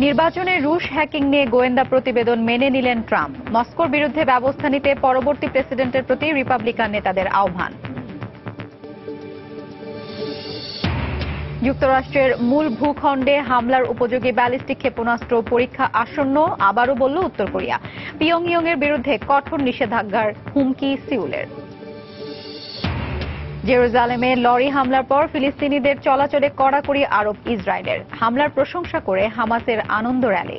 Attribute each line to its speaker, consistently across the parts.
Speaker 1: নির্বাচনে রুশ হ্যাকিং নিয়ে গোয়েন্দা প্রতিবেদন মেনে নিলেন ট্রাম্প। মস্কোর বিরুদ্ধে ব্যবস্থা নিতে পরবর্তী প্রেসিডেন্টের প্রতি রিপাবলিকান নেতাদের আহ্বান। যুক্তরাষ্ট্রের মূল ভূখণ্ডে হামলার উপযোগী ব্যালিস্টিক ক্ষেপণাস্ত্র পরীক্ষা আসন্ন, আবারও বলল উত্তর কোরিয়া। পিয়ংইয়ং এর বিরুদ্ধে কঠোর নিষেধাজ্ঞার হুমকি সিউলের। জেরুজালেমে লরি হামলার পর ফিলিস্তিনিদের চলাচলে কড়াকড়ি আরোপ ইসরায়েলের। হামলার প্রশংসা করে হামাসের আনন্দ র্যালি।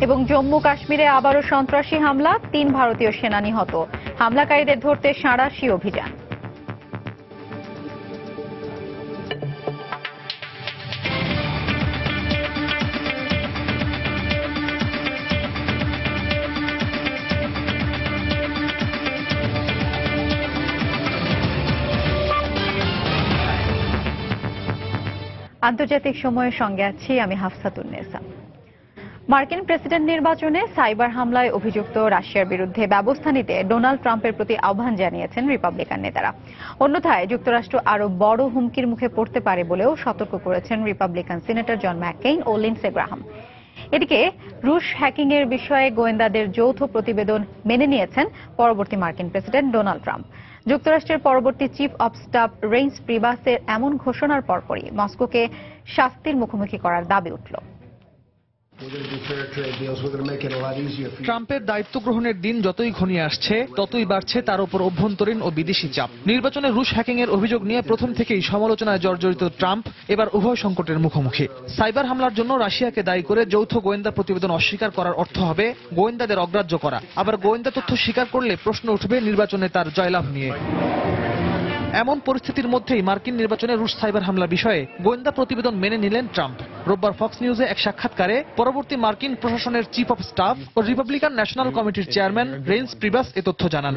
Speaker 1: এবং জম্মু কাশ্মীরে আবারও সন্ত্রাসী হামলা, ৩ ভারতীয় সেনা নিহত। হামলাকারীদের ধরতে সাঁড়াশি অভিযান। আন্তর্জাতিক সময়ের সঙ্গে আছি আমি হাফসাতুন্নেসা। মার্কিন প্রেসিডেন্ট নির্বাচনে সাইবার হামলায় অভিযুক্ত রাশিয়ার বিরুদ্ধে ব্যবস্থা নিতে ডোনাল্ড ট্রাম্পের প্রতি আহ্বান জানিয়েছেন রিপাবলিকান নেতারা। অন্যথায় যুক্তরাষ্ট্র আরো বড় হুমকির মুখে পড়তে পারে বলেও সতর্ক করেছেন রিপাবলিকান সিনেটর জন ম্যাককেইন ও লিন্ডসে গ্রাহাম। এদিকে রুশ হ্যাকিং এর বিষয়ে গোয়েন্দাদের যৌথ প্রতিবেদন মেনে নিয়েছেন পরবর্তী মার্কিন প্রেসিডেন্ট ডোনাল্ড ট্রাম্প। যুক্তরাষ্ট্রের পরবর্তী চিফ অব স্টাফ রেইন্স প্রিবাসের এমন ঘোষণার পরপরই মস্কোকে শাস্তির মুখোমুখি করার দাবি উঠল।
Speaker 2: ট্রাম্পের দায়িত্ব গ্রহণের দিন যতই ঘনিয়ে আসছে ততই বাড়ছে তার উপর অভ্যন্তরীণ ও বিদেশি চাপ। নির্বাচনে রুশ হ্যাকিং এর অভিযোগ নিয়ে প্রথম থেকেই সমালোচনায় জর্জরিত ট্রাম্প এবার উভয় সংকটের মুখোমুখি। সাইবার হামলার জন্য রাশিয়াকে দায়ী করে যৌথ গোয়েন্দা প্রতিবেদন অস্বীকার করার অর্থ হবে গোয়েন্দাদের অগ্রাহ্য করা। আবার গোয়েন্দা তথ্য স্বীকার করলে প্রশ্ন উঠবে নির্বাচনে তার জয়লাভ নিয়ে। এমন পরিস্থিতির মধ্যেই মার্কিন নির্বাচনে রুশ সাইবার হামলার বিষয়ে গোয়েন্দা প্রতিবেদন মেনে নিলেন ট্রাম্প। রোববার ফক্স নিউজে এক সাক্ষাৎকারে পরবর্তী মার্কিন প্রশাসনের চিফ অব স্টাফ ও রিপাবলিকান ন্যাশনাল কমিটির চেয়ারম্যান রেইন্স প্রিবাস এ তথ্য জানান।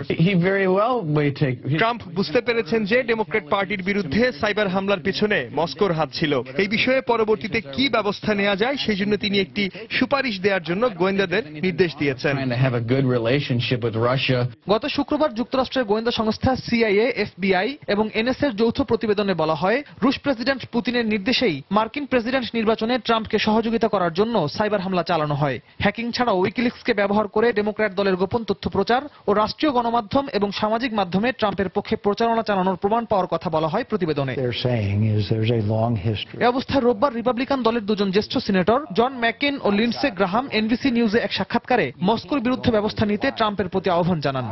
Speaker 3: ট্রাম্প বুঝতে পেরেছেন যে ডেমোক্র্যাট পার্টির বিরুদ্ধে সাইবার হামলার পেছনে মস্কোর হাত ছিল। এই বিষয়ে পরবর্তীতে কি ব্যবস্থা নেওয়া যায় সেই জন্য তিনি একটি সুপারিশ দেওয়ার জন্য গোয়েন্দাদের নির্দেশ দিয়েছেন।
Speaker 2: গত শুক্রবার যুক্তরাষ্ট্রের গোয়েন্দা সংস্থা সিআইএ, এফবিআই এবং এনএসএ এর যৌথ প্রতিবেদনে বলা হয়, রুশ প্রেসিডেন্ট পুতিনের নির্দেশেই মার্কিন প্রেসিডেন্ট নির্বাচনে ট্রাম্পকে সহযোগিতা করার জন্য সাইবার হামলা চালানো হয়। হ্যাকিং ছাড়াও উইকিলিক্সকে ব্যবহার করে ডেমোক্র্যাট দলের গোপন তথ্য প্রচার ও রাষ্ট্রীয় গণমাধ্যম এবং সামাজিক মাধ্যমে ট্রাম্পের পক্ষে প্রচারণা চালানোর প্রমাণ পাওয়ার কথা বলা হয় প্রতিবেদনে। এই অবস্থায় রোববার রিপাবলিকান দলের দুজন জ্যেষ্ঠ সিনেটর জন ম্যাককেইন ও লিন্ডসে গ্রাহাম এনবিসি নিউজে এক সাক্ষাৎকারে মস্কোর বিরুদ্ধে ব্যবস্থা নিতে ট্রাম্পের প্রতি আহ্বান জানান।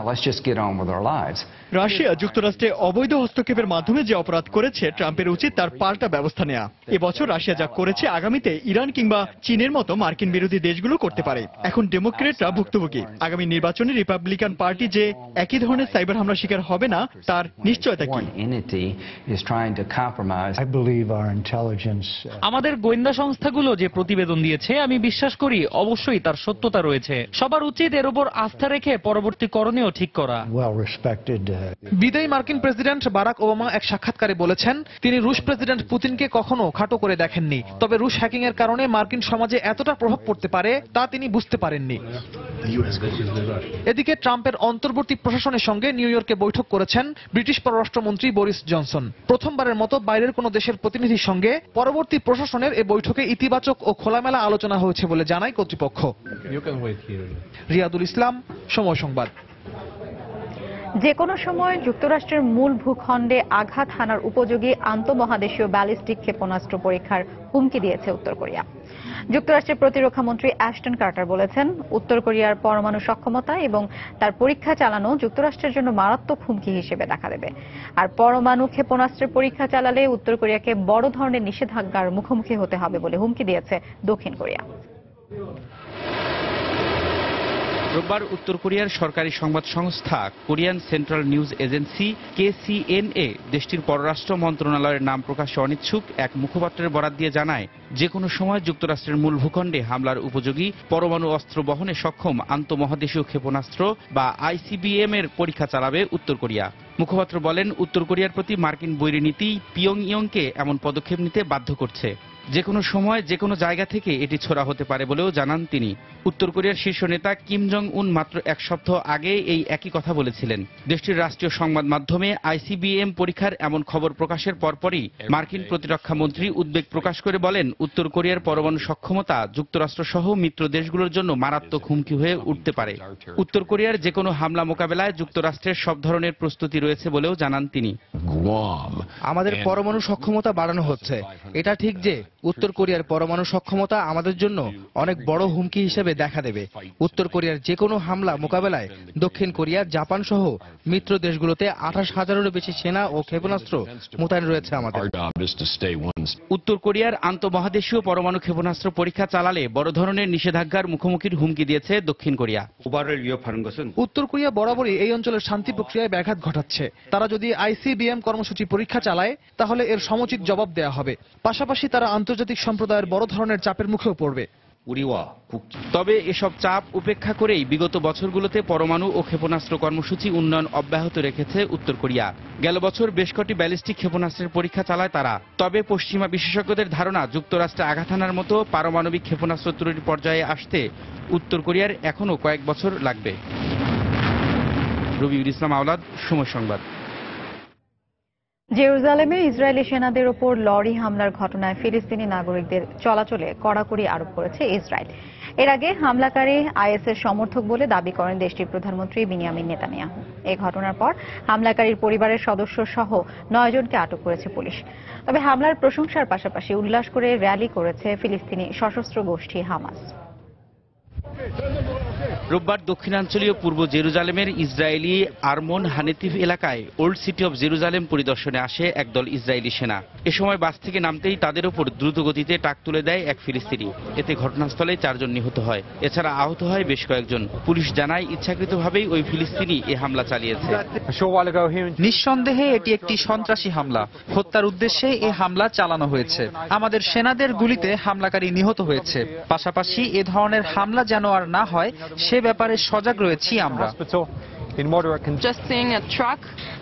Speaker 3: রাশিয়া যুক্তরাষ্ট্রে অবৈধ হস্তক্ষেপের মাধ্যমে যে অপরাধ করেছে, ট্রাম্পের উচিত তার পাল্টা ব্যবস্থা নেওয়া। এবছর রাশিয়া যা করেছে আগামীতে ইরান কিংবা চীনের মতো মার্কিন বিরোধী দেশগুলো করতে পারে। এখন ডেমোক্রেটরা ভুক্তভোগী। আগামী নির্বাচনে রিপাবলিকান পার্টি যে একই ধরনের সাইবার হামলার শিকার হবে না তার নিশ্চয়তা কি?
Speaker 4: আমাদের গোয়েন্দা সংস্থাগুলো যে প্রতিবেদন দিয়েছে আমি বিশ্বাস করি অবশ্যই তার সত্যতা রয়েছে। সবার উচিত এর উপর আস্থা রেখে পরবর্তী করণীয় ঠিক করা।
Speaker 2: বিদায়ী মার্কিন প্রেসিডেন্ট বারাক ওবামা এক সাক্ষাৎকারে বলেছেন, তিনি রুশ প্রেসিডেন্ট পুতিনকে কখনো খাটো করে দেখেননি। তবে রুশ হ্যাকিং এর কারণে মার্কিন সমাজে এতটা প্রভাব পড়তে পারে তা তিনি বুঝতে পারেননি। এদিকে ট্রাম্পের অন্তর্বর্তী প্রশাসনের সঙ্গে নিউ ইয়র্কে বৈঠক করেছেন ব্রিটিশ পররাষ্ট্রমন্ত্রী বরিস জনসন। প্রথমবারের মতো বাইরের কোনো দেশের প্রতিনিধির সঙ্গে পরবর্তী প্রশাসনের এই বৈঠকে ইতিবাচক ও খোলামেলা আলোচনা হয়েছে বলে জানায় কর্তৃপক্ষ। রিয়াদুল ইসলাম, সময় সংবাদ।
Speaker 1: যে কোনো সময় যুক্তরাষ্ট্রের মূল ভূখণ্ডে আঘাত হানার উপযোগী আন্তঃমহাদেশীয় ব্যালিস্টিক ক্ষেপণাস্ত্র পরীক্ষার হুমকি দিয়েছে উত্তর কোরিয়া। যুক্তরাষ্ট্রের প্রতিরক্ষা মন্ত্রী অ্যাশটন কার্টার বলেছেন, উত্তর কোরিয়ার পরমাণু সক্ষমতা এবং তার পরীক্ষা চালানো যুক্তরাষ্ট্রের জন্য মারাত্মক হুমকি হিসেবে দেখা দেবে। আর পরমাণু ক্ষেপণাস্ত্রের পরীক্ষা চালালে উত্তর কোরিয়াকে বড় ধরনের নিষেধাজ্ঞার মুখোমুখি হতে হবে বলে হুমকি দিয়েছে দক্ষিণ কোরিয়া।
Speaker 5: রোববার উত্তর কোরিয়ার সরকারি সংবাদ সংস্থা Korean central news agency KCNA দেশটির পররাষ্ট্র মন্ত্রণালয়ের নাম প্রকাশে অনিচ্ছুক এক মুখপাত্রের বরাত দিয়ে জানায়, যে কোনো সময় যুক্তরাষ্ট্রের মূল ভূখণ্ডে হামলার উপযোগী পরমাণু অস্ত্র বহনে সক্ষম আন্তঃমহাদেশীয় ক্ষেপণাস্ত্র বা ICBM এর পরীক্ষা চালাবে উত্তর কোরিয়া। মুখপাত্র বলেন, উত্তর কোরিয়ার প্রতি মার্কিন বৈরী নীতি পিয়ংইয়ংকে এমন পদক্ষেপ নিতে বাধ্য করছে। যে কোনো সময় যে কোনো জায়গা থেকে এটি ছোড়া হতে পারে বলেও জানান তিনি। উত্তর কোরিয়ার শীর্ষ নেতা কিম জং উন মাত্র এক সপ্তাহ আগে এই একই কথা বলেছিলেন। দেশটির রাষ্ট্রীয় সংবাদ মাধ্যমে আইসিবিএম পরীক্ষার এমন খবর প্রকাশের পরপরই মার্কিন প্রতিরক্ষা মন্ত্রী উদ্বেগ প্রকাশ করে বলেন, উত্তর কোরিয়ার পরমাণু সক্ষমতা যুক্তরাষ্ট্র সহ মিত্র দেশগুলোর জন্য মারাত্মক হুমকি হয়ে উঠতে পারে। উত্তর কোরিয়ার যে কোনো হামলা মোকাবেলায় যুক্তরাষ্ট্রের সব ধরনের প্রস্তুতি রয়েছে বলেও জানান তিনি।
Speaker 6: আমাদের পরমাণু সক্ষমতা বাড়ানো হচ্ছে। এটা ঠিক যে উত্তর কোরিয়ার পরমাণু সক্ষমতা আমাদের জন্য অনেক বড় হুমকি হিসেবে দেখা দেবে। উত্তর কোরিয়ার যে কোনো হামলা মোকাবেলায় দক্ষিণ কোরিয়া, জাপান সহ মিত্র দেশগুলোতে 28,000-এরও বেশি সেনা ও ক্ষেপণাস্ত্র মোতায়েন রয়েছে আমাদের।
Speaker 5: উত্তর কোরিয়ার আন্তঃমহাদেশীয় পরমাণু ক্ষেপণাস্ত্র পরীক্ষা চালালে বড় ধরনের নিষেধাজ্ঞার মুখোমুখির হুমকি দিয়েছে দক্ষিণ কোরিয়া।
Speaker 2: উত্তর কোরিয়া বরাবরই এই অঞ্চলের শান্তি প্রক্রিয়ায় ব্যাঘাত ঘটাচ্ছে। তারা যদি আইসিবিএম কর্মসূচি পরীক্ষা চালায় তাহলে এর সমুচিত জবাব দেওয়া হবে। পাশাপাশি তারা আন্তর্জাতিক সম্প্রদায়ের বড় ধরনের চাপের মুখেও পড়বে।
Speaker 5: তবে এসব চাপ উপেক্ষা করেই বিগত বছরগুলোতে পরমাণু ও ক্ষেপণাস্ত্র কর্মসূচি উন্নয়ন অব্যাহত রেখেছে উত্তর কোরিয়া। গেল বছর বেশ কটি ব্যালিস্টিক ক্ষেপণাস্ত্রের পরীক্ষা চালায় তারা। তবে পশ্চিমা বিশেষজ্ঞদের ধারণা, যুক্তরাষ্ট্রে আঘাত হানার মতো পারমাণবিক ক্ষেপণাস্ত্র তৈরির পর্যায়ে আসতে উত্তর কোরিয়ার এখনো কয়েক বছর লাগবে। রবিউল ইসলাম আওলাদ, সময় সংবাদ।
Speaker 1: জেরুজালেমে ইসরায়েলি সেনাদের ওপর লরি হামলার ঘটনায় ফিলিস্তিনি নাগরিকদের চলাচলে কড়াকড়ি আরোপ করেছে ইসরায়েল। এর আগে হামলাকারী আইএসের সমর্থক বলে দাবি করেন দেশটির প্রধানমন্ত্রী বিনিয়ামিন নেতানিয়াহু। এই ঘটনার পর হামলাকারীর পরিবারের সদস্য সহ 9 জনকে আটক করেছে পুলিশ। তবে হামলার প্রশংসার পাশাপাশি উল্লাস করে র্যালি করেছে ফিলিস্তিনি সশস্ত্র গোষ্ঠী হামাস।
Speaker 5: রোববার দক্ষিণাঞ্চলীয় পূর্ব জেরুজালেমের ইসরায়েলি আরমন হানেতিভ এলাকায় ওল্ড সিটি অব জেরুজালেম পরিদর্শনে আসে একদল ইসরায়েলি সেনা। এ সময় বাস থেকে নামতেই তাদের ওপর দ্রুতগতিতে ট্রাক তুলে দেয় এক ফিলিস্তিনি। এতে ঘটনাস্থলে 4 জন নিহত হয়। এছাড়া আহত হয় বেশ কয়েকজন। পুলিশ জানায় ইচ্ছাকৃতভাবেই ওই ফিলিস্তিনি এ হামলা চালিয়েছে।
Speaker 7: নিঃসন্দেহে এটি একটি সন্ত্রাসী হামলা। হত্যার উদ্দেশ্যে এই হামলা চালানো হয়েছে। আমাদের সেনাদের গুলিতে হামলাকারী নিহত হয়েছে। পাশাপাশি এ ধরনের হামলা যেন আর না হয় সে ব্যাপারে সজাগ রয়েছি আমরা।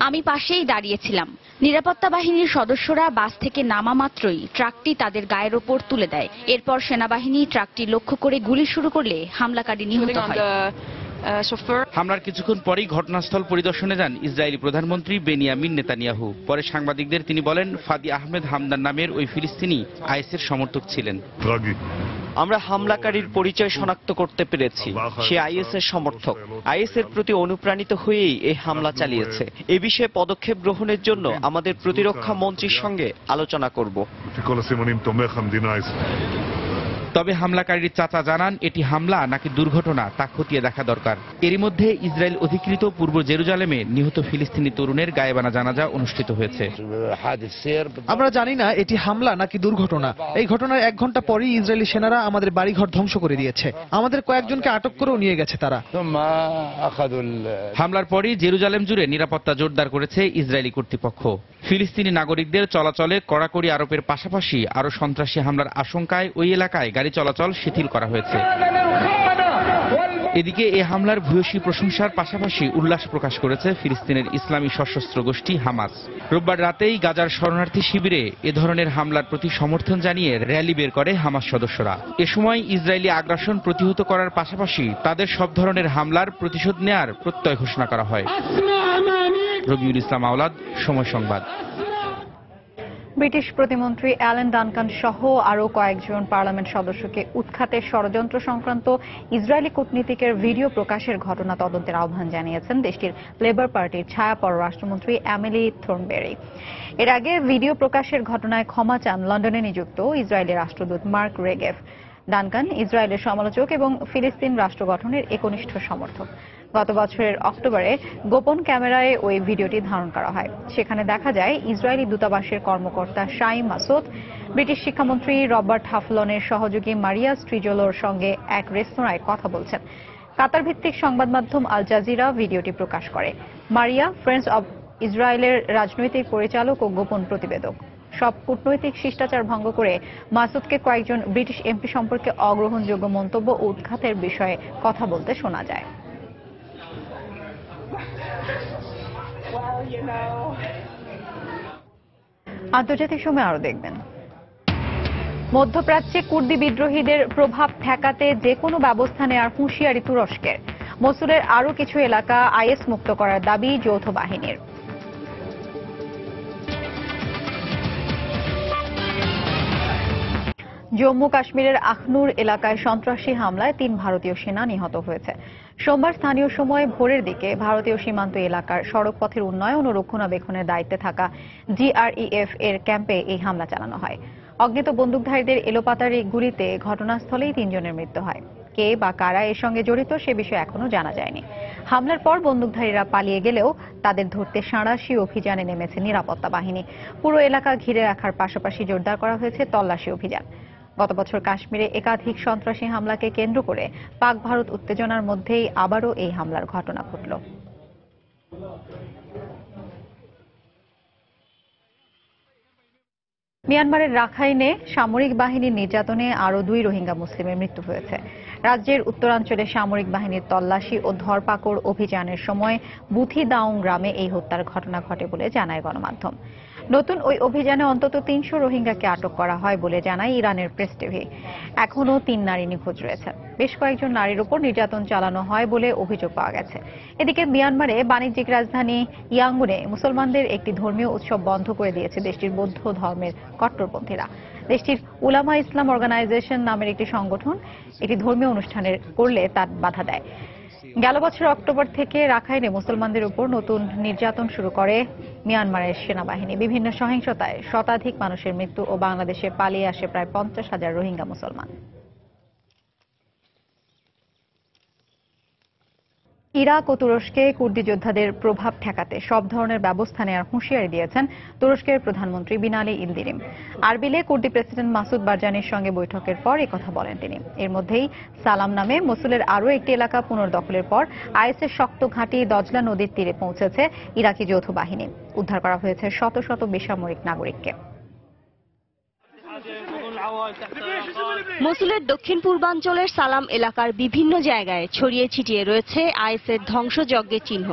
Speaker 8: আমি পাশেই দাঁড়িয়েছিলাম। নিরাপত্তা বাহিনীর সদস্যরা বাস থেকে নামা মাত্রই ট্রাকটি তাদের গায়ের ওপর তুলে দেয়। এরপর সেনাবাহিনী ট্রাকটি লক্ষ্য করে গুলি শুরু করলে হামলাকারী নিহত হয়।
Speaker 5: হামলার কিছুক্ষণ পরেই ঘটনাস্থল পরিদর্শনে যান ইসরায়েলি প্রধানমন্ত্রী বেনিয়ামিন নেতানিয়াহু। পরে সাংবাদিকদের তিনি বলেন, ফাদি আহমেদ হামদান নামের ওই ফিলিস্তিনি আইএসের সমর্থক ছিলেন।
Speaker 9: আমরা হামলাকারীর পরিচয় শনাক্ত করতে পেরেছি। সে আইএসের সমর্থক। আইএসের প্রতি অনুপ্রাণিত হয়েই এই হামলা চালিয়েছে। এ বিষয়ে পদক্ষেপ গ্রহণের জন্য আমাদের প্রতিরক্ষা মন্ত্রীর সঙ্গে আলোচনা করব।
Speaker 5: তবে হামলাকারীর চাচা জানান, এটি হামলা নাকি দুর্ঘটনা তা খতিয়ে দেখা দরকার। এরই মধ্যে ইসরায়েল অধিকৃত পূর্ব জেরুজালেমে নিহত ফিলিস্তিনি তরুণের গায়েবানা জানাজা অনুষ্ঠিত হয়েছে।
Speaker 2: আমরা জানি না এটি হামলা নাকি দুর্ঘটনা। এই ঘটনার 1 ঘন্টা পরেই ইসরায়েলি সেনারা আমাদের বাড়িঘর ধ্বংস করে দিয়েছে। আমাদের কয়েকজনকে আটক করেও নিয়ে গেছে তারা।
Speaker 5: হামলার পরই জেরুজালেম জুড়ে নিরাপত্তা জোরদার করেছে ইসরায়েলি কর্তৃপক্ষ। ফিলিস্তিনি নাগরিকদের চলাচলে কড়াকড়ি আরোপের পাশাপাশি আরও সন্ত্রাসী হামলার আশঙ্কায় ওই এলাকায় গাড়ি চলাচল শিথিল করা হয়েছে। এদিকে এ হামলার ভূয়সী প্রশংসার পাশাপাশি উল্লাস প্রকাশ করেছে ফিলিস্তিনের ইসলামী সশস্ত্র গোষ্ঠী হামাস। রোববার রাতেই গাজার শরণার্থী শিবিরে এ ধরনের হামলার প্রতি সমর্থন জানিয়ে র্যালি বের করে হামাস সদস্যরা। এ সময় ইসরায়েলি আগ্রাসন প্রতিহত করার পাশাপাশি তাদের সব ধরনের হামলার প্রতিশোধ নেয়ার প্রত্যয় ঘোষণা করা হয়। রবিউল ইসলাম আওলাদ, সময় সংবাদ।
Speaker 1: ব্রিটিশ প্রতিমন্ত্রী অ্যালেন ডানকান সহ আরও কয়েকজন পার্লামেন্ট সদস্যকে উৎখাতের ষড়যন্ত্র সংক্রান্ত ইসরায়েলি কূটনীতিকের ভিডিও প্রকাশের ঘটনা তদন্তের আহ্বান জানিয়েছেন দেশটির লেবার পার্টির ছায়া পররাষ্ট্রমন্ত্রী এমিলি থর্নবেরি। এর আগে ভিডিও প্রকাশের ঘটনায় ক্ষমা চান লন্ডনে নিযুক্ত ইসরায়েলি রাষ্ট্রদূত মার্ক রেগেভ। ডানকান ইসরায়েলের সমালোচক এবং ফিলিস্তিন রাষ্ট্র গঠনের একনিষ্ঠ সমর্থক। গত বছরের অক্টোবরে গোপন ক্যামেরায় ওই ভিডিওটি ধারণ করা হয়। সেখানে দেখা যায় ইসরায়েলি দূতাবাসের কর্মকর্তা শাই মাসুদ ব্রিটিশ শিক্ষামন্ত্রী রবার্ট হাফলনের সহযোগী মারিয়া স্ট্রিজোলোর সঙ্গে এক রেস্তোরাঁয় কথা বলছেন। কাতার ভিত্তিক সংবাদ মাধ্যম আল জাজিরা ভিডিওটি প্রকাশ করে। মারিয়া ফ্রেন্ডস অব ইসরায়েলের রাজনৈতিক পরিচালক ও গোপন প্রতিবেদক। সব কূটনৈতিক শিষ্টাচার ভঙ্গ করে মাসুদকে কয়েকজন ব্রিটিশ এমপি সম্পর্কে অগ্রহণযোগ্য মন্তব্য ও উৎখাতের বিষয়ে কথা বলতে শোনা যায়। আন্তর্জাতিক সময় আরো দেখবেন। মধ্যপ্রাচ্যে কুর্দি বিদ্রোহীদের প্রভাব ঠেকাতে যে কোনো ব্যবস্থা নেওয়ার হুঁশিয়ারি তুরস্কের। মসুলের আরও কিছু এলাকা আইএস মুক্ত করার দাবি যৌথ বাহিনীর। জম্মু কাশ্মীরের আখনুর এলাকায় সন্ত্রাসী হামলায় 3 ভারতীয় সেনা নিহত হয়েছে। সোমবার স্থানীয় সময় ভোরের দিকে ভারতীয় সীমান্ত এলাকার সড়ক পথের উন্নয়ন ও রক্ষণাবেক্ষণের দায়িত্বে থাকা জিআরইএফ এর ক্যাম্পে এই হামলা চালানো হয়। অজ্ঞাত বন্দুকধারীদের এলোপাতাড়ি গুলিতে ঘটনাস্থলেই 3 জনের মৃত্যু হয়। কে বা কারা এর সঙ্গে জড়িত সে বিষয়ে এখনো জানা যায়নি। হামলার পর বন্দুকধারীরা পালিয়ে গেলেও তাদের ধরতে সাঁড়াশি অভিযানে নেমেছে নিরাপত্তা বাহিনী। পুরো এলাকা ঘিরে রাখার পাশাপাশি জোরদার করা হয়েছে তল্লাশি অভিযান। গত বছর কাশ্মীরে একাধিক সন্ত্রাসী হামলাকে কেন্দ্র করে পাক ভারত উত্তেজনার মধ্যেই আবারও এই হামলার ঘটনা ঘটল। মিয়ানমারের রাখাইনে সামরিক বাহিনীর নির্যাতনে আরও 2 রোহিঙ্গা মুসলিমের মৃত্যু হয়েছে। রাজ্যের উত্তরাঞ্চলে সামরিক বাহিনীর তল্লাশি ও ধরপাকড় অভিযানের সময় বুথিদাউং গ্রামে এই হত্যার ঘটনা ঘটে বলে জানায় গণমাধ্যম। নতুন ওই অভিযানে অন্তত 300 রোহিঙ্গাকে আটক করা হয় বলে জানায় ইরানের প্রেস টিভি। এখনও 3 নারী নিখোঁজ রয়েছে। বেশ কয়েকজন নারীর উপর নির্যাতন চালানো হয় বলে অভিযোগ পাওয়া গেছে। এদিকে মিয়ানমারে বাণিজ্যিক রাজধানী ইয়াঙ্গুনে মুসলমানদের একটি ধর্মীয় উৎসব বন্ধ করে দিয়েছে দেশটির বৌদ্ধ ধর্মের কট্টরপন্থীরা। দেশটির উলামা ইসলাম অর্গানাইজেশন নামের একটি সংগঠন একটি ধর্মীয় অনুষ্ঠানের করলে তার বাধা দেয়। গেল বছর অক্টোবর থেকে রাখাইনে মুসলমানদের উপর নতুন নির্যাতন শুরু করে মিয়ানমারের সেনাবাহিনী। বিভিন্ন সহিংসতায় শতাধিক মানুষের মৃত্যু ও বাংলাদেশে পালিয়ে আসে প্রায় 50,000 রোহিঙ্গা মুসলমান। ইরাক ও তুরস্কে কুর্দি যোদ্ধাদের প্রভাব ঠেকাতে সব ধরনের ব্যবস্থা নেওয়ার হুঁশিয়ারি দিয়েছেন তুরস্কের প্রধানমন্ত্রী বিনালি ইলদিরিম। আরবিলে কুর্দি প্রেসিডেন্ট মাসুদ বারজানির সঙ্গে বৈঠকের পর একথা বলেন তিনি। এর মধ্যেই সালাম নামে মসুলের আরও একটি এলাকা পুনর্দখলের পর আইএসের শক্ত ঘাঁটি দজলা নদীর তীরে পৌঁছেছে ইরাকি যৌথ বাহিনী। উদ্ধার করা হয়েছে শত শত বেসামরিক নাগরিককে।
Speaker 10: মসুলের দক্ষিণ পূর্বাঞ্চলের সালাম এলাকার বিভিন্ন জায়গায় ছড়িয়ে ছিটিয়ে রয়েছে আইএসের ধ্বংসযজ্ঞের চিহ্ন।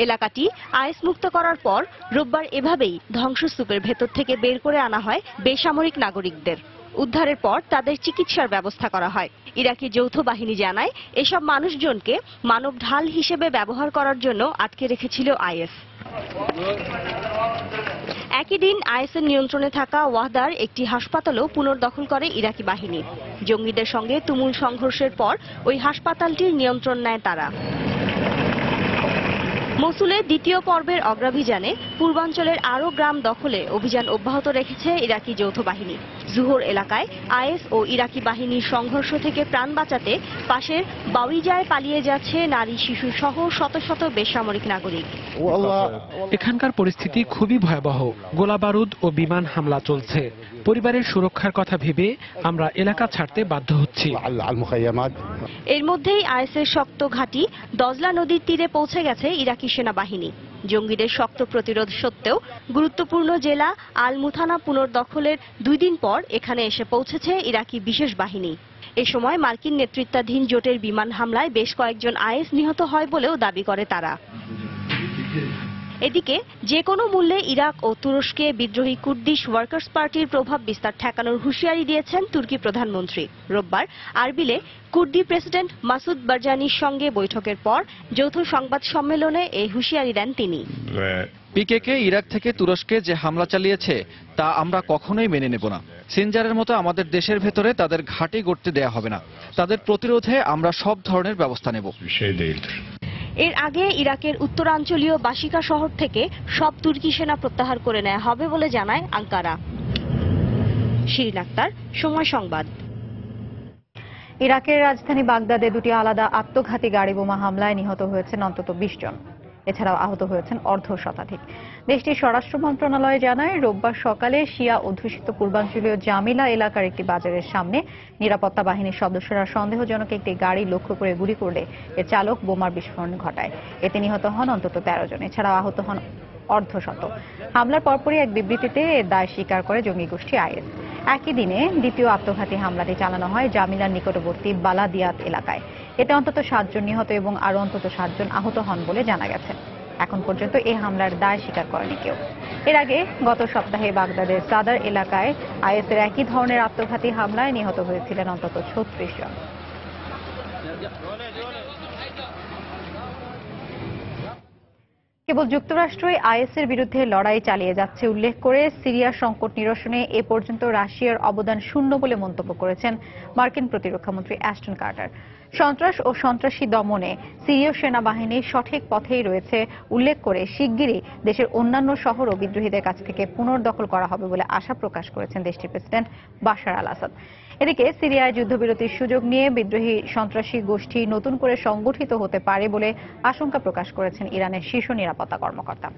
Speaker 10: এলাকাটি আইএস মুক্ত করার পর রোববার এভাবেই ধ্বংসস্তূপের ভেতর থেকে বের করে আনা হয় বেসামরিক নাগরিকদের। উদ্ধারের পর তাদের চিকিৎসার ব্যবস্থা করা হয়। ইরাকি যৌথ বাহিনী জানায় এসব মানুষজনকে মানব ঢাল হিসেবে ব্যবহার করার জন্য আটকে রেখেছিল আইএস। একই দিন আইএসের নিয়ন্ত্রণে থাকা ওয়াহদার একটি হাসপাতালও পুনর্দখল করে ইরাকি বাহিনী। জঙ্গিদের সঙ্গে তুমুল সংঘর্ষের পর ওই হাসপাতালটির নিয়ন্ত্রণ নেয় তারা। মসুলের দ্বিতীয় পর্বের অগ্রাভিযানে পূর্বাঞ্চলের আরও গ্রাম দখলে অভিযান অব্যাহত রেখেছে ইরাকি যৌথ বাহিনী। জুহর এলাকায় আইএস ও ইরাকি বাহিনীর সংঘর্ষ থেকে প্রাণ বাঁচাতে পাশের বাউইজায় পালিয়ে যাচ্ছে নারী শিশু সহ শত শত বেসামরিক নাগরিক।
Speaker 11: এখানকার পরিস্থিতি খুবই ভয়াবহ। গোলাবারুদ ও বিমান হামলা চলছে। পরিবারের সুরক্ষার কথা ভেবে আমরা এলাকা ছাড়তে বাধ্য হচ্ছি।
Speaker 10: এর মধ্যেই আইএসের শক্ত ঘাঁটি দজলা নদীর তীরে পৌঁছে গেছে ইরাকি সেনাবাহিনী। জঙ্গিদের শক্ত প্রতিরোধ সত্ত্বেও গুরুত্বপূর্ণ জেলা আল মুথানা পুনর্দখলের 2 দিন পর এখানে এসে পৌঁছেছে ইরাকি বিশেষ বাহিনী। এ সময় মার্কিন নেতৃত্বাধীন জোটের বিমান হামলায় বেশ কয়েকজন আইএস নিহত হয় বলেও দাবি করে তারা। এদিকে যে কোনো মূল্যে ইরাক ও তুরস্কে বিদ্রোহী কুর্দিশ ওয়ার্কার্স পার্টির প্রভাব বিস্তার ঠেকানোর হুঁশিয়ারি দিয়েছেন তুর্কি প্রধানমন্ত্রী। রোববার আরবিলে কুর্দি প্রেসিডেন্ট মাসুদ বারজানির সঙ্গে বৈঠকের পর যৌথ সংবাদ সম্মেলনে এই হুঁশিয়ারি দেন তিনি।
Speaker 12: পিকেকে ইরাক থেকে তুরস্কে যে হামলা চালিয়েছে তা আমরা কখনোই মেনে নেব না। সিনজারের মতো আমাদের দেশের ভেতরে তাদের ঘাঁটি গড়তে দেয়া হবে না। তাদের প্রতিরোধে আমরা সব ধরনের ব্যবস্থা নেব।
Speaker 10: এর আগে ইরাকের উত্তরাঞ্চলীয় বাশিকা শহর থেকে সব তুর্কি সেনা প্রত্যাহার করে নেওয়া হবে বলে জানায় আঙ্কারা। শিরিন আক্তার, সময় সংবাদ।
Speaker 1: ইরাকের রাজধানী বাগদাদে 2টি আলাদা আত্মঘাতী গাড়ি বোমা হামলায় নিহত হয়েছেন অন্তত 20 জন। এছাড়াও আহত হয়েছেন অর্ধ শতাধিক। দেশটির স্বরাষ্ট্র মন্ত্রণালয় জানায় রোববার সকালে শিয়া অধ্যুষিত পূর্বাঞ্চলীয় জামিলা এলাকার একটি বাজারের সামনে নিরাপত্তা বাহিনীর সদস্যরা সন্দেহজনক একটি গাড়ি লক্ষ্য করে গুলি করলে এর চালক বোমার বিস্ফোরণ ঘটায়। এতে নিহত হন অন্তত 13 জন। এছাড়াও আহত হন অর্ধশত। হামলার পরপরই এক বিবৃতিতে এর দায় স্বীকার করে জঙ্গি গোষ্ঠী আইএস। একই দিনে দ্বিতীয় আত্মঘাতী হামলাটি চালানো হয় জামিলার নিকটবর্তী বালাদিয়াত এলাকায়। এতে অন্তত 7 জন নিহত এবং আরও অন্তত 7 জন আহত হন বলে জানা গেছে। এখন পর্যন্ত এই হামলার দায় স্বীকার করেনি কেউ। এর আগে গত সপ্তাহে বাগদাদের সাদার এলাকায় আইএসের একই ধরনের আত্মঘাতী হামলায় নিহত হয়েছিলেন অন্তত 36 জন। কেবল যুক্তরাষ্ট্রই আইএসের বিরুদ্ধে লড়াই চালিয়ে যাচ্ছে উল্লেখ করে সিরিয়ার সংকট নিরসনে এ পর্যন্ত রাশিয়ার অবদান শূন্য বলে মন্তব্য করেছেন মার্কিন প্রতিরক্ষামন্ত্রী অ্যাশটন কার্টার। সন্ত্রাস ও সন্ত্রাসী দমনে সিরীয় সেনাবাহিনী সঠিক পথেই রয়েছে উল্লেখ করে শিগগিরই দেশের অন্যান্য শহর ও বিদ্রোহীদের কাছ থেকে পুনর্দখল করা হবে বলে আশা প্রকাশ করেছেন দেশটির প্রেসিডেন্ট বাশার আল আসাদ। এদিকে সিরিয়ায় যুদ্ধবিরতির সুযোগ নিয়ে বিদ্রোহী সন্ত্রাসী গোষ্ঠী নতুন করে সংগঠিত হতে পারে বলে আশঙ্কা প্রকাশ করেছেন ইরানের শীর্ষ নিরাপত্তা কর্মকর্তা।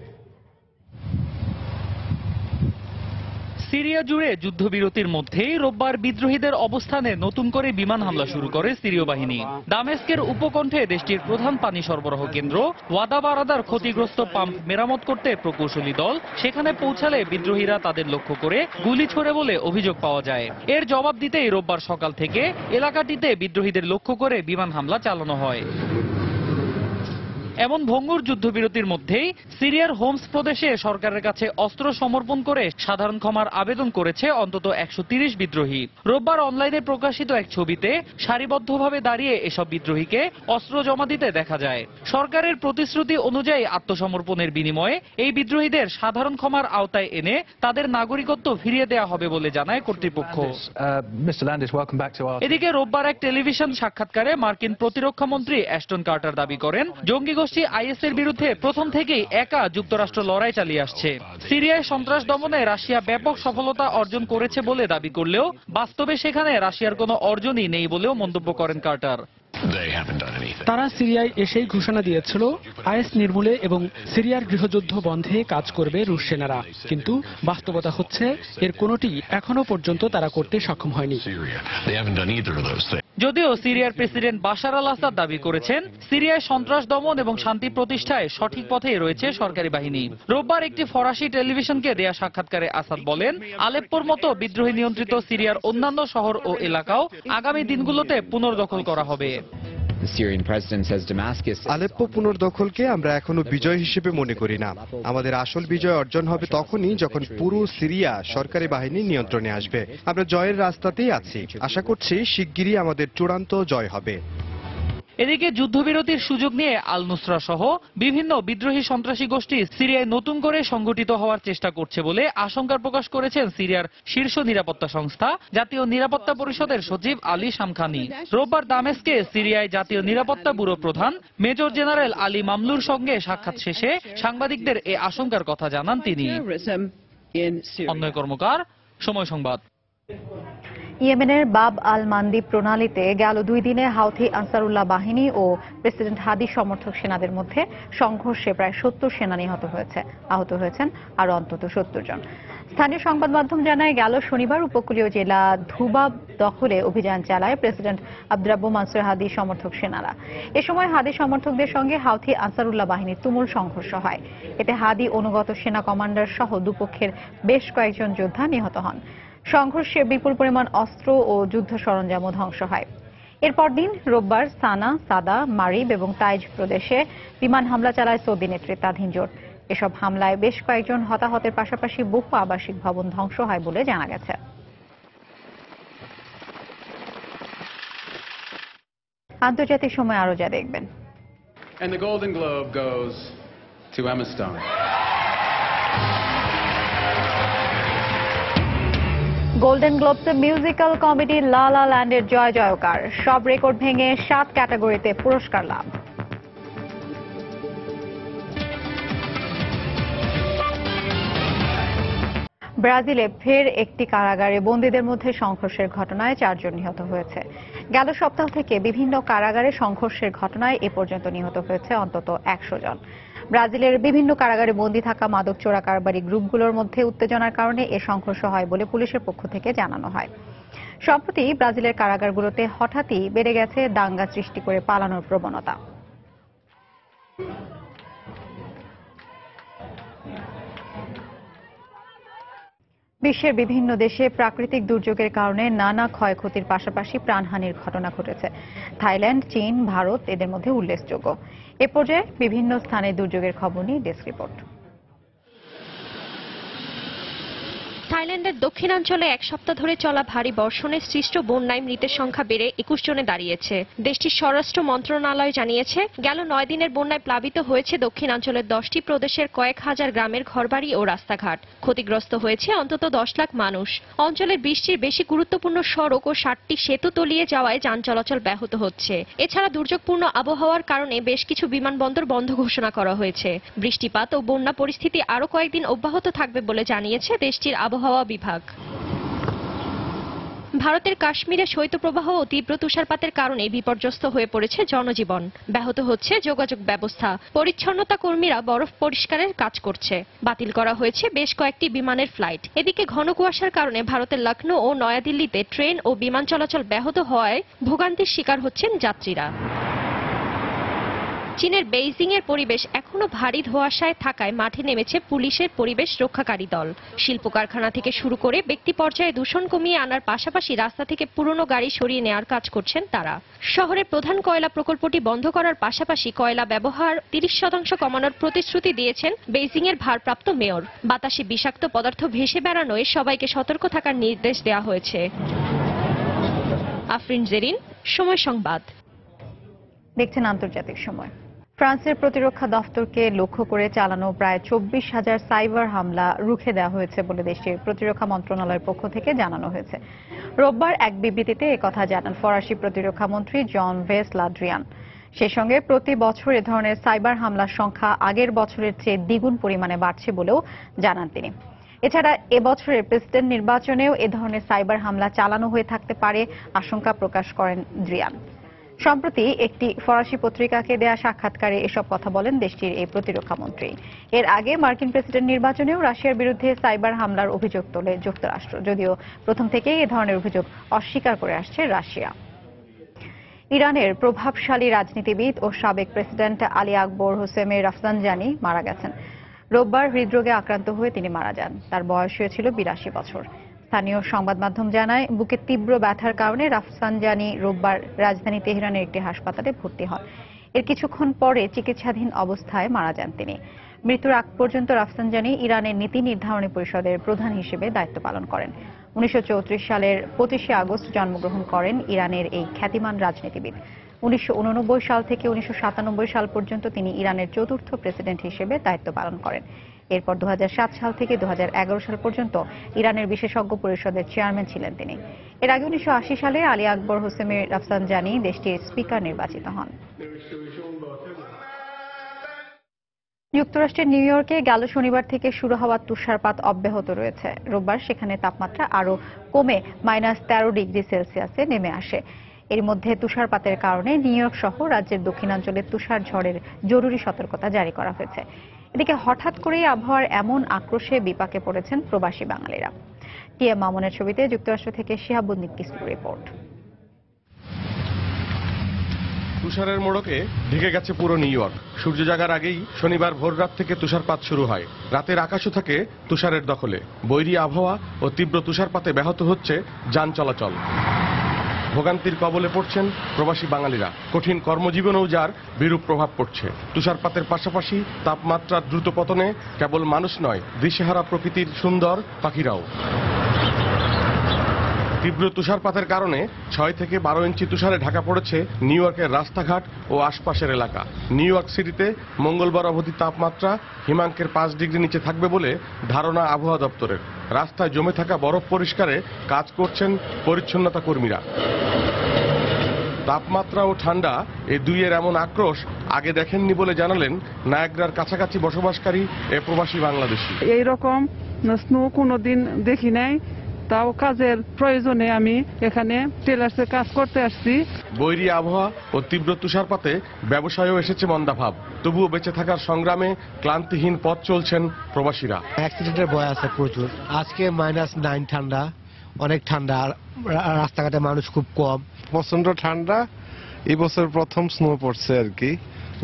Speaker 4: সিরিয়া জুড়ে যুদ্ধবিরতির মধ্যেই রোববার বিদ্রোহীদের অবস্থানে নতুন করে বিমান হামলা শুরু করে সিরীয় বাহিনী। দামেস্কের উপকণ্ঠে দেশটির প্রধান পানি সরবরাহ কেন্দ্র ওয়াদা বারাদার ক্ষতিগ্রস্ত পাম্প মেরামত করতে প্রকৌশলী দল সেখানে পৌঁছালে বিদ্রোহীরা তাদের লক্ষ্য করে গুলি ছোড়ে বলে অভিযোগ পাওয়া যায়। এর জবাব দিতেই রোববার সকাল থেকে এলাকাটিতে বিদ্রোহীদের লক্ষ্য করে বিমান হামলা চালানো হয়। এমন ভঙ্গুর যুদ্ধবিরতির মধ্যেই সিরিয়ার হোমস প্রদেশে সরকারের কাছে অস্ত্র সমর্পণ করে সাধারণ ক্ষমার আবেদন করেছে অন্তত 130 বিদ্রোহী। রোববার অনলাইনে প্রকাশিত এক ছবিতে সারিবদ্ধভাবে দাঁড়িয়ে এসব বিদ্রোহীকে অস্ত্র জমা দিতে দেখা যায়। সরকারের প্রতিশ্রুতি অনুযায়ী আত্মসমর্পণের বিনিময়ে এই বিদ্রোহীদের সাধারণ ক্ষমার আওতায় এনে তাদের নাগরিকত্ব ফিরিয়ে দেওয়া হবে বলে জানায় কর্তৃপক্ষ। এদিকে রোববার এক টেলিভিশন সাক্ষাৎকারে মার্কিন প্রতিরক্ষামন্ত্রী অ্যাশটন কার্টার দাবি করেন জঙ্গি গোষ্ঠী আইএসের বিরুদ্ধে প্রথম থেকেই একা যুক্তরাষ্ট্র লড়াই চালিয়ে আসছে। সিরিয়ায় সন্ত্রাস দমনে রাশিয়া ব্যাপক সফলতা অর্জন করেছে বলে দাবি করলেও বাস্তবে সেখানে রাশিয়ার কোনো অর্জনই নেই বলেও মন্তব্য করেন কার্টার।
Speaker 11: তারা সিরিয়ায় এসেই ঘোষণা দিয়েছিল আইএস নির্মূলে এবং সিরিয়ার গৃহযুদ্ধ বন্ধে কাজ করবে রুশ সেনারা, কিন্তু বাস্তবতা হচ্ছে এর কোনোটি এখনো পর্যন্ত তারা করতে সক্ষম হয়নি।
Speaker 4: যদিও সিরিয়ার প্রেসিডেন্ট বাশার আল আসাদ দাবি করেছেন সিরিয়ায় সন্ত্রাস দমন এবং শান্তি প্রতিষ্ঠায় সঠিক পথেই রয়েছে সরকারি বাহিনী। রোববার একটি ফরাসি টেলিভিশনকে দেয়া সাক্ষাৎকারে আসাদ বলেন আলেপ্পোর মতো বিদ্রোহী নিয়ন্ত্রিত সিরিয়ার অন্যান্য শহর ও এলাকাও আগামী দিনগুলোতে পুনর্দখল করা হবে।
Speaker 13: আলেপ্পো পুনর্দখলকে আমরা এখনো বিজয় হিসেবে মনে করি না। আমাদের আসল বিজয় অর্জন হবে তখনই যখন পুরো সিরিয়া সরকারি বাহিনীর নিয়ন্ত্রণে আসবে। আমরা জয়ের রাস্তাতেই আছি, আশা করছি শিগগিরই আমাদের চূড়ান্ত জয় হবে।
Speaker 4: এদিকে যুদ্ধবিরতির সুযোগ নিয়ে আল নুসরা সহ বিভিন্ন বিদ্রোহী সন্ত্রাসী গোষ্ঠী সিরিয়ায় নতুন করে সংগঠিত হওয়ার চেষ্টা করছে বলে আশঙ্কা প্রকাশ করেছেন সিরিয়ার শীর্ষ নিরাপত্তা সংস্থা জাতীয় নিরাপত্তা পরিষদের সচিব আলী শামখানি। রোববার দামেস্কে সিরিয়ায় জাতীয় নিরাপত্তা ব্যুরো প্রধান মেজর জেনারেল আলী মামলুর সঙ্গে সাক্ষাৎ শেষে সাংবাদিকদের এই আশঙ্কার কথা জানান তিনি। অন্যয় কর্মকার, সময় সংবাদ।
Speaker 1: ইয়েমেনের বাব আল মান্দিব প্রণালীতে গেল 2 দিনে হাউথি আনসারুল্লাহ বাহিনী ও প্রেসিডেন্ট হাদি সমর্থক সেনাদের মধ্যে সংঘর্ষে প্রায় 70 সেনা নিহত হয়েছে, আহত হয়েছেন আরো অন্তত 70 জন। স্থানীয় সংবাদ মাধ্যম জানায় গেল শনিবার উপকূলীয় জেলা ধুবাব দখলে অভিযান চালায় প্রেসিডেন্ট আব্দুরাব্বু মানসুর হাদি সমর্থক সেনারা। এ সময় হাদি সমর্থকদের সঙ্গে হাউথি আনসারুল্লাহ বাহিনীর তুমুল সংঘর্ষ হয়। এতে হাদি অনুগত সেনা কমান্ডার সহ দুপক্ষের বেশ কয়েকজন যোদ্ধা নিহত হন। সংঘর্ষে বিপুল পরিমাণ অস্ত্র ও যুদ্ধ সরঞ্জামও ধ্বংস হয়। এরপর দিন রোববার সানা, সাদা, মারিব এবং তাইজ প্রদেশে বিমান হামলা চালায় সৌদি নেতৃত্বাধীন জোট। এসব হামলায় বেশ কয়েকজন হতাহতের পাশাপাশি বহু আবাসিক ভবন ধ্বংস হয় বলে জানা গেছে। আন্তর্জাতিক সময় আরো যা দেখবেন।
Speaker 14: And the Golden Globe goes to Emma Stone.
Speaker 1: Golden গ্লোবসে মিউজিক্যাল কমেডি লা লা ল্যান্ডের জয় জয়কার, সব রেকর্ড ভেঙে 7 ক্যাটাগরিতে পুরস্কার লাভ। ব্রাজিলে ফের একটি কারাগারে বন্দীদের মধ্যে সংঘর্ষের ঘটনায় 4 জন নিহত হয়েছে। গেল সপ্তাহ থেকে বিভিন্ন কারাগারে সংঘর্ষের ঘটনায় এ পর্যন্ত নিহত হয়েছে অন্তত 100 জন। ব্রাজিলের বিভিন্ন কারাগারে বন্দী থাকা মাদক চোরা কারবারি গ্রুপগুলোর মধ্যে উত্তেজনার কারণে এ সংঘর্ষ হয় বলে পুলিশের পক্ষ থেকে জানানো হয়। সম্প্রতি ব্রাজিলের কারাগারগুলোতে হঠাৎই বেড়ে গেছে দাঙ্গা সৃষ্টি করে পালানোর প্রবণতা। বিশ্বের বিভিন্ন দেশে প্রাকৃতিক দুর্যোগের কারণে নানা ক্ষয়ক্ষতির পাশাপাশি প্রাণহানির ঘটনা ঘটেছে। থাইল্যান্ড, চীন, ভারত এদের মধ্যে উল্লেখযোগ্য। এ পর্যায়ে বিভিন্ন স্থানে দুর্যোগের খবর নিয়ে ডেস্ক রিপোর্ট।
Speaker 15: থাইল্যান্ডের দক্ষিণাঞ্চলে এক সপ্তাহ ধরে চলা ভারী বর্ষণে সৃষ্ট বন্যায় মৃতের সংখ্যা বেড়ে 21 জনে দাঁড়িয়েছে। দেশটির স্বরাষ্ট্র মন্ত্রণালয় জানিয়েছে, গেল 9 দিনের বন্যায় প্লাবিত হয়েছে দক্ষিণাঞ্চলের 10টি প্রদেশের কয়েক হাজার গ্রামের ঘরবাড়ি ও রাস্তাঘাট। ক্ষতিগ্রস্ত হয়েছে অন্তত 10 লাখ মানুষ। অঞ্চলের 20টির বেশি গুরুত্বপূর্ণ সড়ক ও 60টি সেতু তলিয়ে যাওয়ায় যান চলাচল ব্যাহত হচ্ছে। এছাড়া দুর্যোগপূর্ণ আবহাওয়ার কারণে বেশ কিছু বিমানবন্দর বন্ধ ঘোষণা করা হয়েছে। বৃষ্টিপাত ও বন্যা পরিস্থিতি আরও কয়েকদিন অব্যাহত থাকবে বলে জানিয়েছে দেশটির আবহাওয়া বিভাগ। ভারতের কাশ্মীরে শৈত্যপ্রবাহ ও তীব্র তুষারপাতের কারণে বিপর্যস্ত হয়ে পড়েছে জনজীবন। ব্যাহত হচ্ছে যোগাযোগ ব্যবস্থা। পরিচ্ছন্নতা কর্মীরা বরফ পরিষ্কারের কাজ করছে। বাতিল করা হয়েছে বেশ কয়েকটি বিমানের ফ্লাইট। এদিকে ঘন কুয়াশার কারণে ভারতের লখনৌ ও নয়াদিল্লিতে ট্রেন ও বিমান চলাচল ব্যাহত হওয়ায় ভোগান্তির শিকার হচ্ছেন যাত্রীরা। চীনের বেইজিং এর পরিবেশ এখনো ভারী ধোঁয়াশায় থাকায় মাঠে নেমেছে পুলিশের পরিবেশ রক্ষাকারী দল। শিল্প কারখানা থেকে শুরু করে ব্যক্তি পর্যায়ে দূষণ কমিয়ে আনার পাশাপাশি রাস্তা থেকে পুরনো গাড়ি সরিয়ে নেওয়ার কাজ করছেন তারা। শহরের প্রধান কয়লা প্রকল্পটি বন্ধ করার পাশাপাশি কয়লা ব্যবহার 30% কমানোর প্রতিশ্রুতি দিয়েছেন বেইজিং এর ভারপ্রাপ্ত মেয়র। বাতাসে বিষাক্ত পদার্থ ভেসে বেড়ানোয় সবাইকে সতর্ক থাকার নির্দেশ দেওয়া হয়েছে। আফরিন জেরিন, সময় সংবাদ।
Speaker 1: দেখছেন আন্তর্জাতিক সময়। ফ্রান্সের প্রতিরক্ষা দফতরকে লক্ষ্য করে চালানো প্রায় 24,000 সাইবার হামলা রুখে দেওয়া হয়েছে বলে দেশটির প্রতিরক্ষা মন্ত্রণালয়ের পক্ষ থেকে জানানো হয়েছে। রোববার এক বিবৃতিতে একথা জানান ফরাসি প্রতিরক্ষা মন্ত্রী জন-ভেস লা ড্রিয়ান। সেই সঙ্গে প্রতি বছর এ ধরনের সাইবার হামলার সংখ্যা আগের বছরের চেয়ে দ্বিগুণ পরিমাণে বাড়ছে বলেও জানান তিনি। এছাড়া এবছরের প্রেসিডেন্ট নির্বাচনেও এ ধরনের সাইবার হামলা চালানো হয়ে থাকতে পারে আশঙ্কা প্রকাশ করেন ড্রিয়ান। সম্প্রতি একটি ফরাসি পত্রিকাকে দেয়া সাক্ষাৎকারে এসব কথা বলেন দেশটির এই প্রতিরক্ষা মন্ত্রী। এর আগে মার্কিন প্রেসিডেন্ট নির্বাচনেও রাশিয়ার বিরুদ্ধে সাইবার হামলার অভিযোগ তোলে যুক্তরাষ্ট্র, যদিও প্রথম থেকেই এ ধরনের অভিযোগ অস্বীকার করে আসছে রাশিয়া। ইরানের প্রভাবশালী রাজনীতিবিদ ও সাবেক প্রেসিডেন্ট আলী আকবর হোসেমে রাফসানজানি মারা গেছেন। রোববার হৃদরোগে আক্রান্ত হয়ে তিনি মারা যান। তার বয়স হয়েছিল 82 বছর। স্থানীয় সংবাদ মাধ্যম জানায়, বুকে তীব্র ব্যথার কারণে রাফসানজানি রোববার রাজধানী তেহরানের একটি হাসপাতালে ভর্তি হন। এর কিছুক্ষণ পরে চিকিৎসাধীন অবস্থায় মারা যান তিনি। মৃত্যুর আগ পর্যন্ত রাফসানজানি ইরানের নীতি নির্ধারণী পরিষদের প্রধান হিসেবে দায়িত্ব পালন করেন। 1934 সালের 25শে আগস্ট জন্মগ্রহণ করেন ইরানের এই খ্যাতিমান রাজনীতিবিদ। 1989 সাল থেকে 1997 সাল পর্যন্ত তিনি ইরানের চতুর্থ প্রেসিডেন্ট হিসেবে দায়িত্ব পালন করেন। এরপর 2007 সাল থেকে 2011 সাল পর্যন্ত ইরানের বিশেষজ্ঞ পরিষদের চেয়ারম্যান ছিলেন তিনি। এর আগে 1980 সালে আলী আকবর হোসেমে রাফসানজানি দেশটির স্পিকার নির্বাচিত হন। যুক্তরাষ্ট্রের নিউ ইয়র্কে গেল শনিবার থেকে শুরু হওয়া তুষারপাত অব্যাহত রয়েছে। রোববার সেখানে তাপমাত্রা আরও কমে -13 ডিগ্রি সেলসিয়াসে নেমে আসে। এর মধ্যে তুষারপাতের কারণে নিউ ইয়র্ক সহ রাজ্যের দক্ষিণাঞ্চলে তুষার ঝড়ের জরুরি সতর্কতা জারি করা হয়েছে। এদিকে হঠাৎ করেই আবহাওয়ার এমন আক্রোশে বিপাকে পড়েছেন প্রবাসী বাঙালিরা। টিএম মামুনের ছবিতে যুক্তরাষ্ট্র থেকে শিহাবুদ্দিন কিসুর রিপোর্ট।
Speaker 16: তুষারের মোড়কে ঢেকে গেছে পুরো নিউ ইয়র্ক। সূর্য জাগার আগেই শনিবার ভোররাত থেকে তুষারপাত শুরু হয়। রাতের আকাশও থাকে তুষারের দখলে। বৈরী আবহাওয়া ও তীব্র তুষারপাতে ব্যাহত হচ্ছে যান চলাচল। ভোগান্তির কবলে পড়ছেন প্রবাসী বাঙালিরা। কঠিন কর্মজীবনেও যার বিরূপ প্রভাব পড়ছে। তুষারপাতের পাশাপাশি তাপমাত্রার দ্রুত পতনে কেবল মানুষ নয়, দিশেহারা প্রকৃতির সুন্দর পাখিরাও। তীব্র তুষারপাতের কারণে 6 থেকে 12 ইঞ্চি তুষারে ঢাকা পড়েছে নিউ ইয়র্কের রাস্তাঘাট ও আশপাশের এলাকা। নিউ ইয়র্ক সিটিতে মঙ্গলবার অবধি তাপমাত্রা হিমাঙ্কের 5 ডিগ্রি নিচে থাকবে বলে ধারণা আবহাওয়া দপ্তরের। রাস্তায় জমে থাকা বরফ পরিষ্কারে কাজ করছেন পরিচ্ছন্নতা কর্মীরা। তাপমাত্রা ও ঠান্ডা এই দুইয়ের এমন আক্রোশ আগে দেখেননি বলে জানালেন নায়াগ্রার কাছাকাছি বসবাসকারী এ প্রবাসী বাংলাদেশি।
Speaker 17: এইরকম স্নো কোনোদিন দেখি নাই, তাও কাজের প্রয়োজনে আমি এখানে টেলার্সে কাজ করতে আসছি।
Speaker 16: বৈরী আবহাওয়া ও তীব্র তুষারপাতে ব্যবসায়ও এসেছে মন্দাভাব। তবুও বেঁচে থাকার সংগ্রামে ক্লান্তিহীন পথ চলছেন প্রবাসীরা।
Speaker 18: অ্যাক্সিডেন্টের ভয় আছে প্রচুর। আজকে -9 ঠান্ডা, অনেক ঠান্ডা, রাস্তাঘাটে মানুষ খুব কম।
Speaker 19: প্রচন্ড ঠান্ডা। এই বছর প্রথম স্নো পড়ছে আর কি।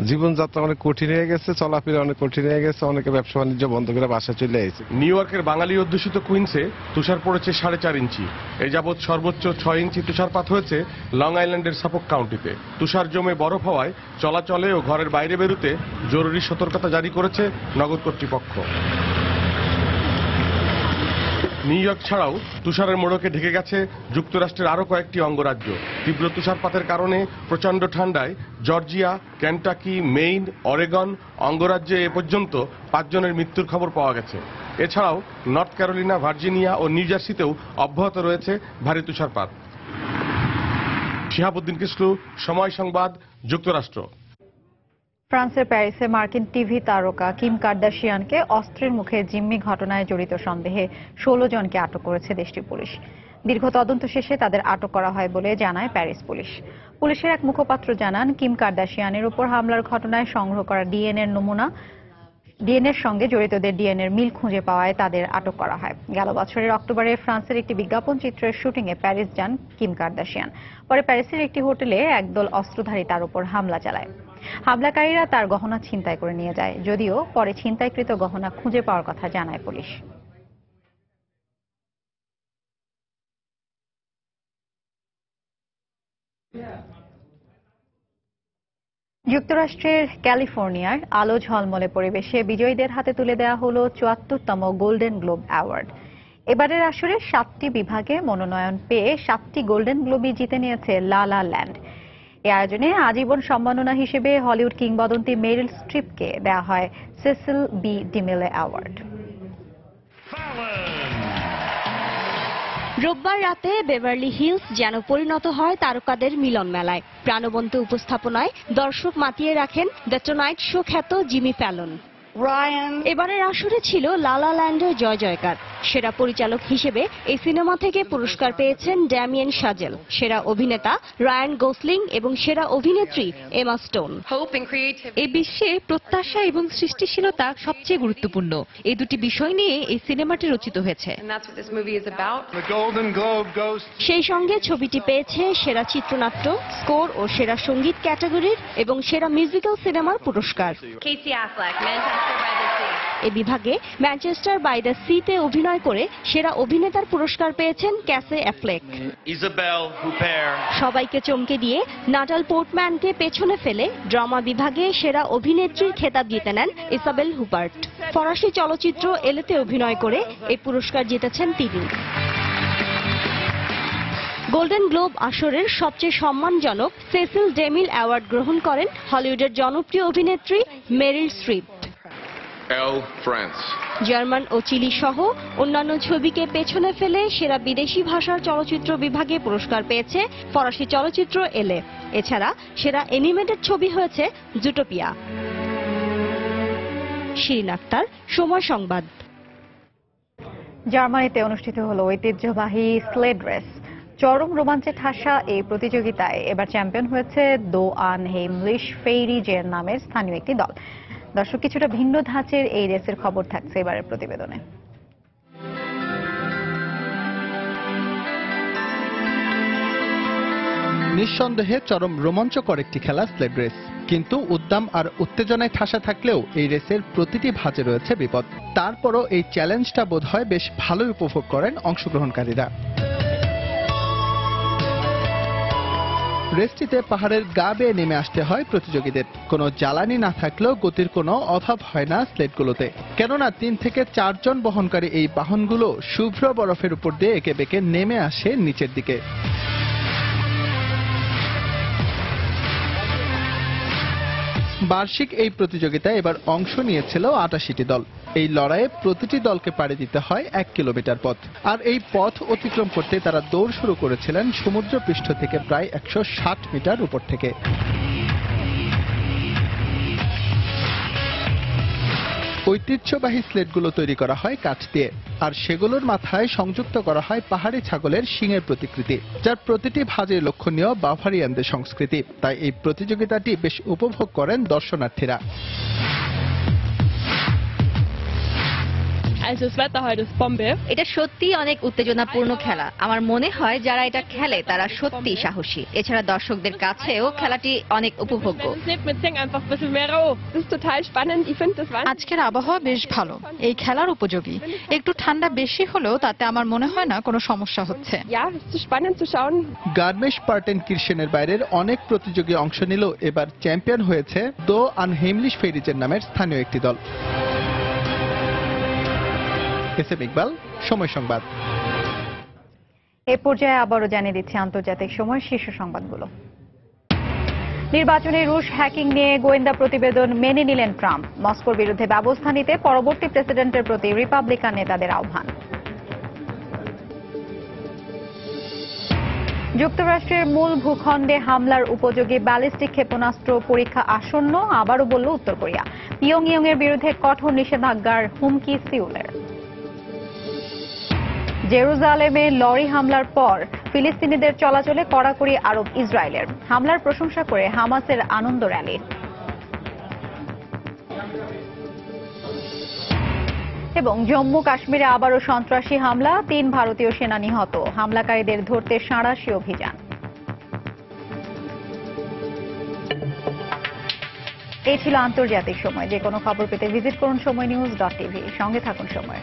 Speaker 19: জীবনযাত্রা অনেক কঠিন হয়ে গেছে, চলাফেরা অনেক কঠিন হয়ে গেছে, অনেকে ব্যবসা বাণিজ্য বন্ধ করে বাসায় চলে আসছে।
Speaker 16: নিউ ইয়র্কের বাঙালি অধ্যুষিত কুইন্সে তুষার পড়েছে 4.5 ইঞ্চি। এই যাবৎ সর্বোচ্চ 6 ইঞ্চি তুষারপাত হয়েছে লং আইল্যান্ডের সাফক কাউন্টিতে। তুষার জমে বরফ হওয়ায় চলাচলে ও ঘরের বাইরে বেরোতে জরুরি সতর্কতা জারি করেছে নগর কর্তৃপক্ষ। নিউ ইয়র্ক ছাড়াও তুষারের মোড়কে ঢেকে গেছে যুক্তরাষ্ট্রের আরও কয়েকটি অঙ্গরাজ্য। তীব্র তুষারপাতের কারণে প্রচণ্ড ঠান্ডায় জর্জিয়া, কেন্টাকি, মেইন, অরেগন অঙ্গরাজ্যে এ পর্যন্ত 5 জনের মৃত্যুর খবর পাওয়া গেছে। এছাড়াও নর্থ ক্যারোলিনা, ভার্জিনিয়া ও নিউ জার্সিতেও অব্যাহত রয়েছে ভারী তুষারপাত। শিহাবুদ্দিন কিসলু, সময় সংবাদ, যুক্তরাষ্ট্র।
Speaker 1: ফ্রান্সের প্যারিসে মার্কিন টিভি তারকা কিম কার্দাশিয়ানকে অস্ত্রের মুখে জিম্মি ঘটনায় জড়িত সন্দেহে 16 জনকে আটক করেছে দেশটির পুলিশ। দীর্ঘ তদন্ত শেষে তাদের আটক করা হয় বলে জানায় প্যারিস পুলিশ। পুলিশের এক মুখপাত্র জানান, কিম কার্দাশিয়ানের উপর হামলার ঘটনায় সংগ্রহ করা ডিএনএর সঙ্গে জড়িতদের ডিএনএর মিল খুঁজে পাওয়ায় তাদের আটক করা হয়। গেল বছরের অক্টোবরে ফ্রান্সের একটি বিজ্ঞাপন চিত্রের শুটিংয়ে প্যারিস যান কিম কার্দাশিয়ান। পরে প্যারিসের একটি হোটেলে একদল অস্ত্রধারী তার উপর হামলা চালায়। হামলাকারীরা তার গহনা ছিনতাই করে নিয়ে যায়, যদিও পরে ছিনতাইকৃত গহনা খুঁজে পাওয়ার কথা জানায় পুলিশ। যুক্তরাষ্ট্রের ক্যালিফোর্নিয়ার আলো ঝলমলে পরিবেশে বিজয়ীদের হাতে তুলে দেওয়া হলো 74তম গোল্ডেন গ্লোব অ্যাওয়ার্ড। এবারের আসরে 7টি বিভাগে মনোনয়ন পেয়ে 7টি গোল্ডেন গ্লোবই জিতে নিয়েছে লা লা ল্যান্ড। এই আয়োজনে আজীবন সম্মাননা হিসেবে হলিউড কিংবদন্তি মেরিল স্ট্রিপকে দেওয়া হয় সেসিল বি ডিমেলে অ্যাওয়ার্ড।
Speaker 10: রোববার রাতে বেভারলি হিলস যেন পরিণত হয় তারকাদের মিলন মেলায়। প্রাণবন্ত উপস্থাপনায় দর্শক মাতিয়ে রাখেন দ্য টুনাইট শো খ্যাত জিমি ফ্যালন। এবারের আসরে ছিল লা লা ল্যান্ডের জয় জয়কার। সেরা পরিচালক হিসেবে এই সিনেমা থেকে পুরস্কার পেয়েছেন ড্যামিয়েন সাজেল, সেরা অভিনেতা রায়ান গোসলিং এবং সেরা অভিনেত্রী এমা স্টোন।
Speaker 20: এই বিশ্বে প্রত্যাশা এবং সৃষ্টিশীলতা সবচেয়ে গুরুত্বপূর্ণ। এই দুটি বিষয় নিয়ে এই সিনেমাটি রচিত হয়েছে।
Speaker 10: সেই সঙ্গে ছবিটি পেয়েছে সেরা চিত্রনাট্য, স্কোর ও সেরা সঙ্গীত ক্যাটাগরির এবং সেরা মিউজিক্যাল সিনেমার পুরস্কার। এ বিভাগে ম্যানচেস্টার বাই দ্য সিতে অভিনয় করে সেরা অভিনেতার পুরস্কার পেয়েছেন ক্যাসে অ্যাফ্লেক। সবাইকে চমকে দিয়ে নাটাল পোর্টম্যানকে পেছনে ফেলে ড্রামা বিভাগে সেরা অভিনেত্রীর খেতাব জিতে নেন ইসাবেল হুপার্ট। ফরাসি চলচ্চিত্র এলেতে অভিনয় করে এই পুরস্কার জিতেছেন তিনি। গোল্ডেন গ্লোব আসরের সবচেয়ে সম্মানজনক সেসিল ডেমিল অ্যাওয়ার্ড গ্রহণ করেন হলিউডের জনপ্রিয় অভিনেত্রী মেরিল স্ট্রিপ। জার্মান ও চিলি সহ অন্যান্য ছবিকে পেছনে ফেলে সেরা বিদেশি ভাষার চলচ্চিত্র বিভাগে পুরস্কার পেয়েছে ফরাসি চলচ্চিত্র এলে। এছাড়া সেরা অ্যানিমেটেড ছবি হয়েছে জুটোপিয়া। শিরিন আক্তার, সময় সংবাদ।
Speaker 1: জার্মানিতে অনুষ্ঠিত হলো ঐতিহ্যবাহী স্লেড রেস। চরম রোমাঞ্চে ঠাসা এই প্রতিযোগিতায় এবার চ্যাম্পিয়ন হয়েছে দো আন হেমলিশ ফেইরি জের নামের স্থানীয় একটি দল। দর্শক, কিছুটা ভিন্ন ধাঁচের এই রেসের খবর থাকছে এবারের প্রতিবেদনে।
Speaker 21: নিঃসন্দেহে চরম রোমাঞ্চকর একটি খেলা স্লেড রেস, কিন্তু উদ্দাম আর উত্তেজনায় ঠাসা থাকলেও এই রেসের প্রতিটি ভাঁজে রয়েছে বিপদ। তারপরও এই চ্যালেঞ্জটা বোধহয় বেশ ভালোই উপভোগ করেন অংশগ্রহণকারীরা। রেসটিতে পাহাড়ের গা বেয়ে নেমে আসতে হয় প্রতিযোগীদের। কোনো জ্বালানি না থাকলেও গতির কোনো অভাব হয় না স্লেডগুলোতে, কেননা 3 থেকে 4 জন বহনকারী এই বাহনগুলো শুভ্র বরফের উপর দিয়ে এঁকে বেঁকে নেমে আসে নিচের দিকে। বার্ষিক এই প্রতিযোগিতায় এবার অংশ নিয়েছিল 88টি দল। এই লড়াইয়ে প্রতিটি দলকে পাড়ি দিতে হয় 1 কিলোমিটার পথ, আর এই পথ অতিক্রম করতে তারা দৌড় শুরু করেছিলেন সমুদ্রপৃষ্ঠ থেকে প্রায় 160 মিটার উপর থেকে। ঐতিহ্যবাহী স্লেটগুলো তৈরি করা হয় কাঠ দিয়ে, আর সেগুলোর মাথায় সংযুক্ত করা হয় পাহাড়ি ছাগলের শিংয়ের প্রতিকৃতি, যার প্রতিটি ভাঁজে লক্ষণীয় বাভারিয়ানদের সংস্কৃতি। তাই এই প্রতিযোগিতাটি বেশ উপভোগ করেন দর্শনার্থীরা।
Speaker 3: Also das Wetter heute ist Bombe.
Speaker 22: এটা সত্যি অনেক উত্তেজনাপূর্ণ খেলা। আমার মনে হয় যারা এটা খেলে তারা সত্যি সাহসী। এছাড়া দর্শকদের কাছেও খেলাটি অনেক উপভোগ্য।
Speaker 23: আজকের আবহাওয়া বেশ ভালো, এই খেলার উপযোগী। একটু ঠান্ডা বেশি হলেও তাতে আমার মনে হয় না কোনো সমস্যা হচ্ছে।
Speaker 21: গার্মেশ পার্টেন কির্শেনের বাইরের অনেক প্রতিযোগী অংশ নিল, এবার চ্যাম্পিয়ন হয়েছে দো আনহেমলিশ ফেরিজের নামের স্থানীয় একটি দল। এস এম ইকবাল, সময় সংবাদ।
Speaker 1: এ পর্যায়ে আবারও জানিয়ে দিচ্ছি আন্তর্জাতিক সময় শীর্ষ সংবাদগুলো। নির্বাচনে রুশ হ্যাকিং নিয়ে গোয়েন্দা প্রতিবেদন মেনে নিলেন ট্রাম্প। মস্কোর বিরুদ্ধে ব্যবস্থা নিতে পরবর্তী প্রেসিডেন্টের প্রতি রিপাবলিকান নেতাদের আহ্বান। যুক্তরাষ্ট্রের মূল ভূখণ্ডে হামলার উপযোগী ব্যালিস্টিক ক্ষেপণাস্ত্র পরীক্ষা আসন্ন, আবারও বলল উত্তর কোরিয়া। পিয়ংইয়ং এর বিরুদ্ধে কঠোর নিষেধাজ্ঞার হুমকি সিউলের। জেরুজালেমে লরি হামলার পর ফিলিস্তিনিদের চলাচলে কড়াকড়ি আরোপ ইসরায়েলের। হামলার প্রশংসা করে হামাসের আনন্দ র্যালি। এবং জম্মু কাশ্মীরে আবারও সন্ত্রাসী হামলা, 3 ভারতীয় সেনা নিহত। হামলাকারীদের ধরতে সাঁড়াশি অভিযান। এই ছিল আন্তর্জাতিক সময়। যে কোনো খবর পেতে ভিজিট করুন সময়নিউজ.tv। সঙ্গে থাকুন সময়।